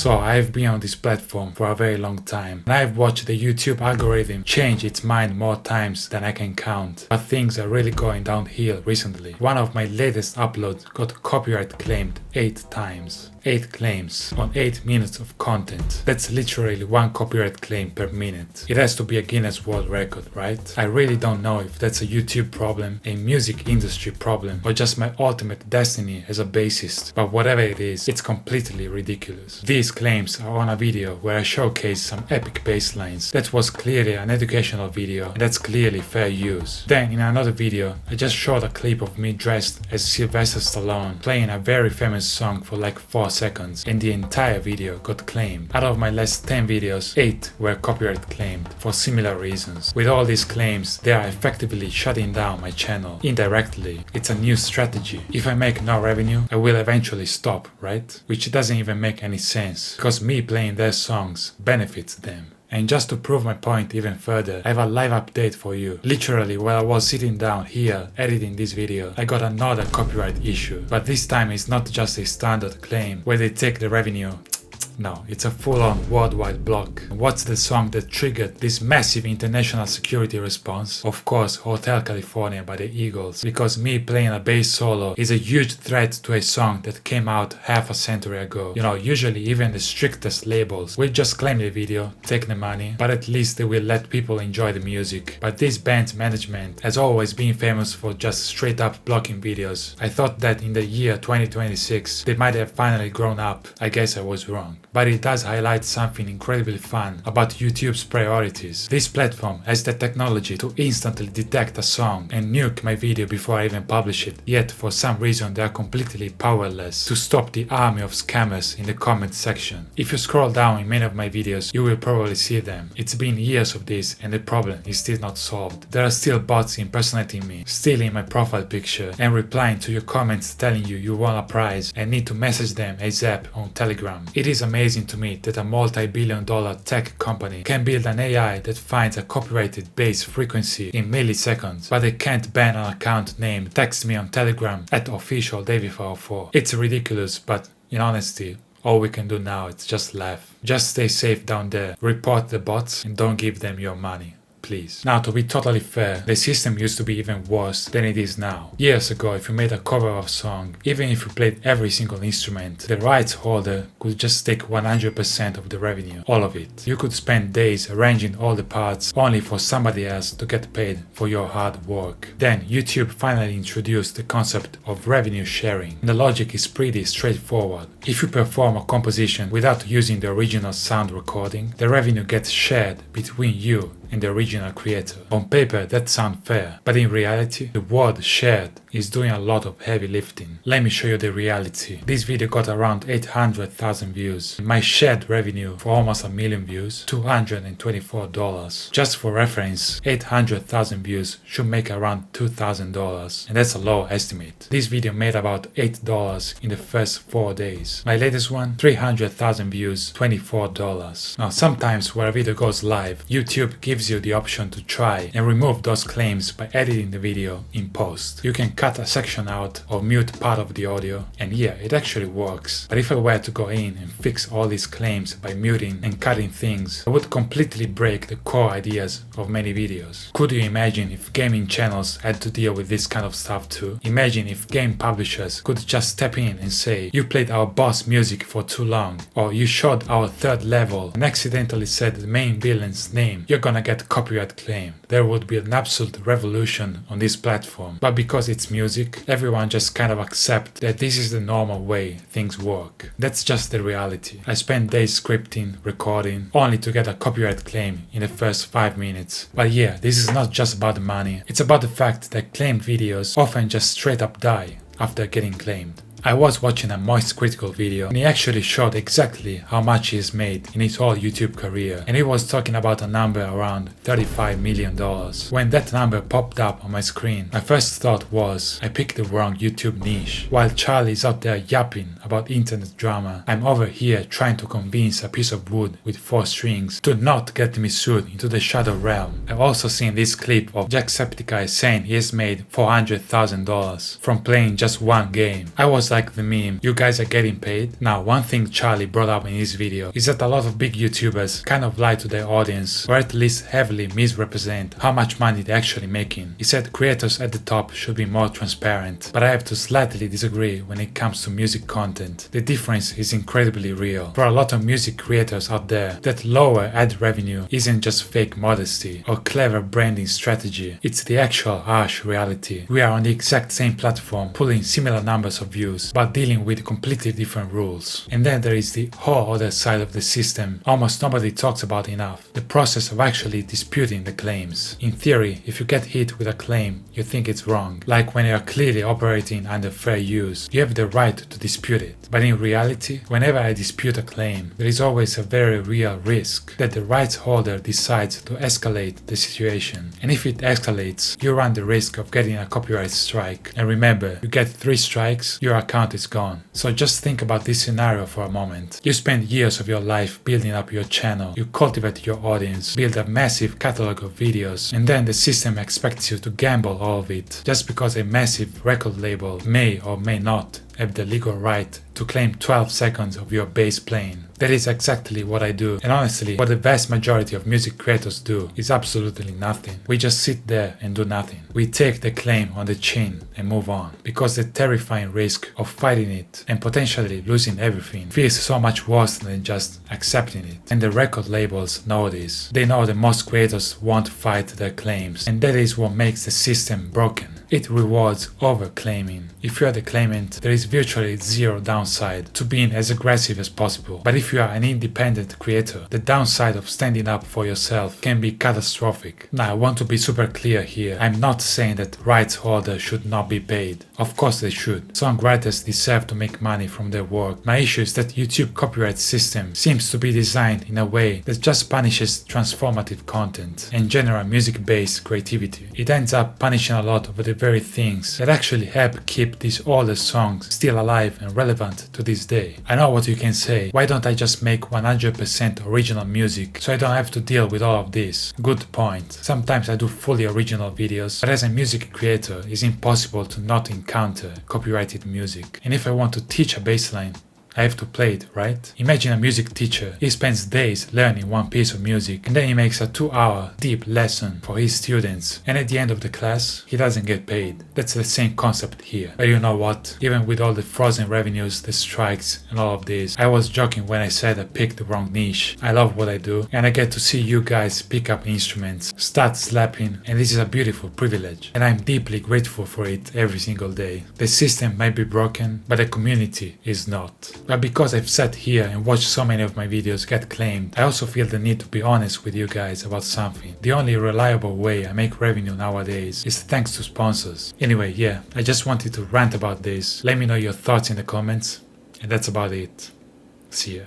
So I've been on this platform for a very long time, and I've watched the YouTube algorithm change its mind more times than I can count. But things are really going downhill recently. One of my latest uploads got copyright claimed 8 times. 8 claims on 8 minutes of content. That's literally 1 copyright claim per minute. It has to be a Guinness World Record, right? I really don't know if that's a YouTube problem, a music industry problem, or just my ultimate destiny as a bassist, but whatever it is, it's completely ridiculous. These claims are on a video where I showcase some epic bass lines. That was clearly an educational video, and that's clearly fair use. Then in another video, I just showed a clip of me dressed as Sylvester Stallone playing a very famous song for like 4 seconds, and the entire video got claimed. Out of my last 10 videos, 8 were copyright claimed for similar reasons. With all these claims, they are effectively shutting down my channel. Indirectly, it's a new strategy. If I make no revenue, I will eventually stop, right? Which doesn't even make any sense, because me playing their songs benefits them. And just to prove my point even further, I have a live update for you. Literally, while I was sitting down here editing this video, I got another copyright issue. But this time it's not just a standard claim where they take the revenue. No, it's a full-on worldwide block. What's the song that triggered this massive international security response? Of course, Hotel California by the Eagles, because me playing a bass solo is a huge threat to a song that came out half a century ago. You know, usually even the strictest labels will just claim the video, take the money, but at least they will let people enjoy the music. But this band's management has always been famous for just straight up blocking videos. I thought that in the year 2026 they might have finally grown up. I guess I was wrong. But it does highlight something incredibly fun about YouTube's priorities. This platform has the technology to instantly detect a song and nuke my video before I even publish it, yet for some reason they are completely powerless to stop the army of scammers in the comment section. If you scroll down in many of my videos, you will probably see them. It's been years of this and the problem is still not solved. There are still bots impersonating me, stealing my profile picture and replying to your comments telling you won a prize and need to message them ASAP on Telegram. It is amazing to me that a multi-billion-dollar tech company can build an AI that finds a copyrighted bass frequency in milliseconds, but they can't ban an account named "Text me on Telegram" at official Davey404. It's ridiculous, but in honesty, all we can do now is just laugh. Just stay safe down there, report the bots, and don't give them your money. Please. Now, to be totally fair, the system used to be even worse than it is now. Years ago, if you made a cover of a song, even if you played every single instrument, the rights holder could just take 100% of the revenue, all of it. You could spend days arranging all the parts only for somebody else to get paid for your hard work. Then YouTube finally introduced the concept of revenue sharing. The logic is pretty straightforward. If you perform a composition without using the original sound recording, the revenue gets shared between you and the original creator. On paper that sounds fair, but in reality the word shared is doing a lot of heavy lifting. Let me show you the reality. This video got around 800,000 views. My shared revenue for almost 1 million views, $224. Just for reference, 800,000 views should make around $2,000, and that's a low estimate. This video made about $8 in the first 4 days. My latest one, 300,000 views, $24. Now sometimes where a video goes live, YouTube gives you the option to try and remove those claims by editing the video in post. You can cut a section out or mute part of the audio, and yeah, it actually works. But if I were to go in and fix all these claims by muting and cutting things, I would completely break the core ideas of many videos. Could you imagine if gaming channels had to deal with this kind of stuff too? Imagine if game publishers could just step in and say, "You played our boss music for too long," or "You showed our third level and accidentally said the main villain's name. You're gonna get copyright claim." There would be an absolute revolution on this platform. But because it's music, everyone just kind of accept that this is the normal way things work. That's just the reality. I spent days scripting, recording, only to get a copyright claim in the first 5 minutes. But yeah, this is not just about the money. It's about the fact that claimed videos often just straight up die after getting claimed. I was watching a Moist Critical video and he actually showed exactly how much he has made in his whole YouTube career, and he was talking about a number around $35 million. When that number popped up on my screen, my first thought was, I picked the wrong YouTube niche. While Charlie's out there yapping about internet drama, I'm over here trying to convince a piece of wood with 4 strings to not get me sued into the shadow realm. I've also seen this clip of Jacksepticeye saying he has made $400,000 from playing just one game. I was almost like the meme, you guys are getting paid. Now, one thing Charlie brought up in his video is that a lot of big YouTubers kind of lie to their audience, or at least heavily misrepresent how much money they're actually making. He said creators at the top should be more transparent, but I have to slightly disagree when it comes to music content. The difference is incredibly real. For a lot of music creators out there, that lower ad revenue isn't just fake modesty or clever branding strategy, it's the actual harsh reality. We are on the exact same platform, pulling similar numbers of views, but dealing with completely different rules. And then there is the whole other side of the system almost nobody talks about enough: the process of actually disputing the claims. In theory, if you get hit with a claim, you think it's wrong, like when you are clearly operating under fair use, you have the right to dispute it. But in reality, whenever I dispute a claim, there is always a very real risk that the rights holder decides to escalate the situation. And if it escalates, you run the risk of getting a copyright strike. And remember, you get 3 strikes, your account is gone. So just think about this scenario for a moment. You spend years of your life building up your channel, you cultivate your audience, build a massive catalog of videos, and then the system expects you to gamble all of it just because a massive record label may or may not have the legal right to claim 12 seconds of your bass playing. That is exactly what I do, and honestly, what the vast majority of music creators do is absolutely nothing. We just sit there and do nothing. We take the claim on the chin and move on, because the terrifying risk of fighting it and potentially losing everything feels so much worse than just accepting it. And the record labels know this. They know that most creators won't fight their claims, and that is what makes the system broken. It rewards overclaiming. If you are the claimant, there is virtually zero downside to being as aggressive as possible. But if you are an independent creator, the downside of standing up for yourself can be catastrophic. Now, I want to be super clear here. I'm not saying that rights holders should not be paid. Of course they should. Songwriters deserve to make money from their work. My issue is that YouTube copyright system seems to be designed in a way that just punishes transformative content and general music-based creativity. It ends up punishing a lot of the very things that actually help keep these older songs still alive and relevant to this day. I know what you can say: why don't I just make 100% original music so I don't have to deal with all of this? Good point. Sometimes I do fully original videos, but as a music creator, it's impossible to not encounter copyrighted music. And if I want to teach a bassline, I have to play it, right? Imagine a music teacher. He spends days learning one piece of music, and then he makes a 2-hour deep lesson for his students, and at the end of the class, he doesn't get paid. That's the same concept here. But you know what? Even with all the frozen revenues, the strikes, and all of this, I was joking when I said I picked the wrong niche. I love what I do, and I get to see you guys pick up instruments, start slapping, and this is a beautiful privilege, and I'm deeply grateful for it every single day. The system might be broken, but the community is not. But because I've sat here and watched so many of my videos get claimed, I also feel the need to be honest with you guys about something. The only reliable way I make revenue nowadays is thanks to sponsors. Anyway, yeah, I just wanted to rant about this. Let me know your thoughts in the comments, and that's about it. See ya.